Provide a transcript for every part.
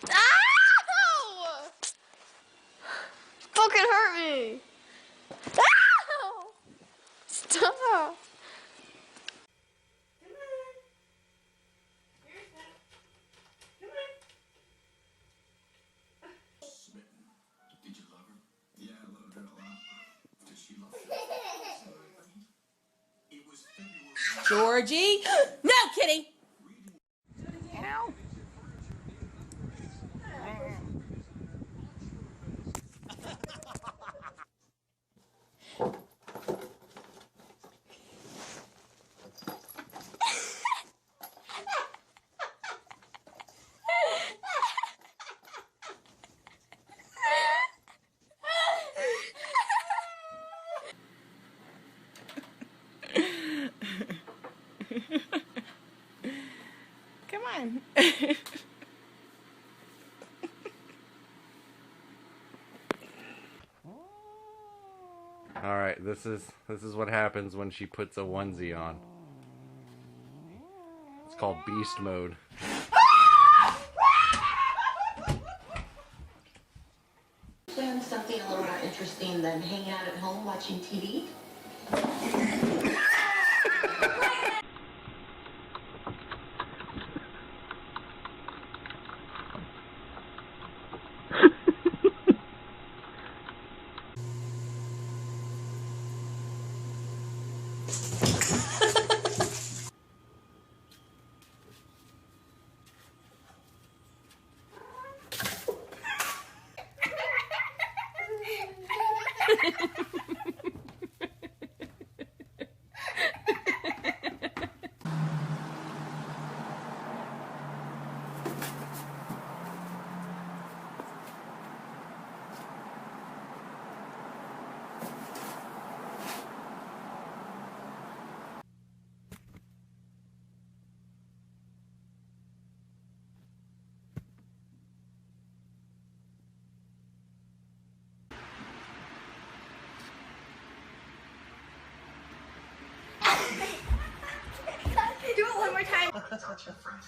Ow! Fucking hurt me. Ow! Stop. Did you love her? Yeah, I loved her a lot. Did she love you? It was February. Georgie? No, Kitty! Ow. Come on. All right, this is what happens when she puts a onesie on. It's called beast mode. Plan something a little more interesting than hanging out at home watching TV? Do it one more time. Touch your friend.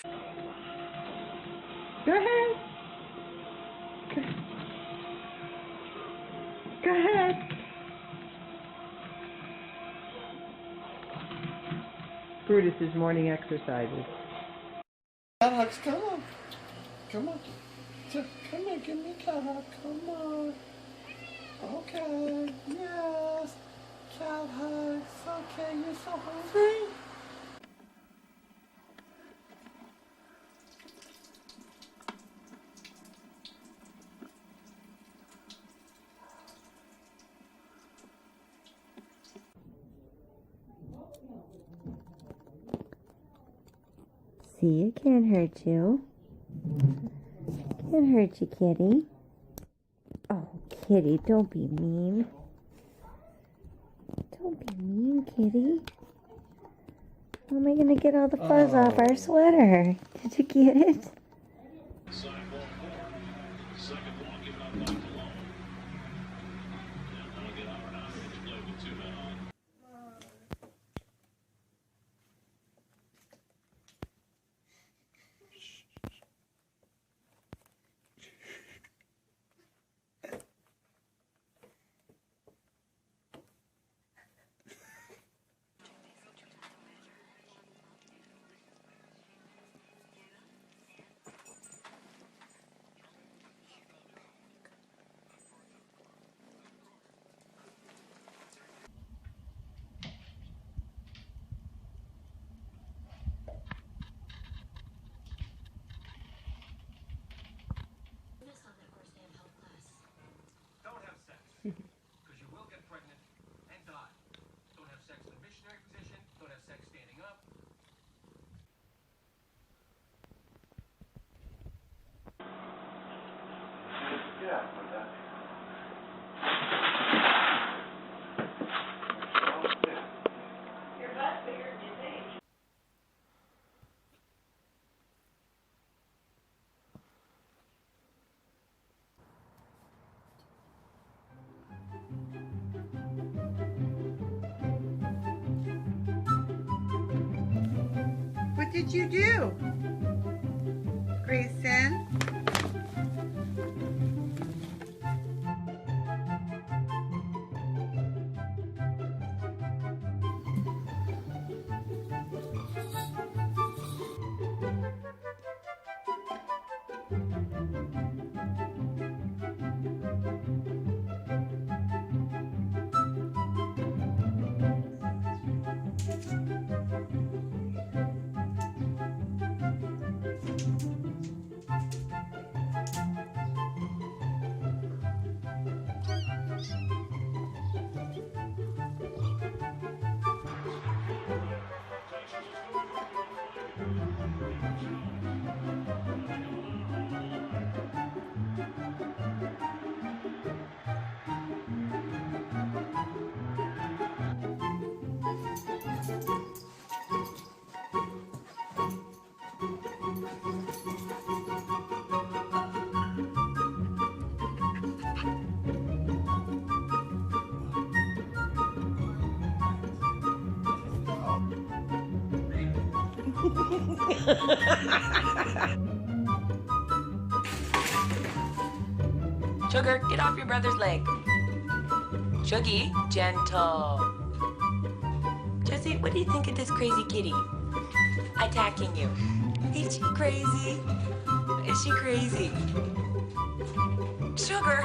Go ahead. Go ahead. Brutus's morning exercises. Alex, come on. Come on. Come on, give me a cat hug. Come on. Okay. Yes. Cat hugs. Okay, you're so hungry. See, it can't hurt you. Can't hurt you, kitty. Oh, kitty, don't be mean. Don't be mean, kitty. How am I gonna get all the fuzz off our sweater? Did you get it? Don't have sex, because you will get pregnant and die. Don't have sex in the missionary position. Don't have sex standing up. What did you do, Grayson? Sugar, get off your brother's leg. Chuggy, gentle. Jesse, what do you think of this crazy kitty? Attacking you. Is she crazy? Is she crazy? Sugar.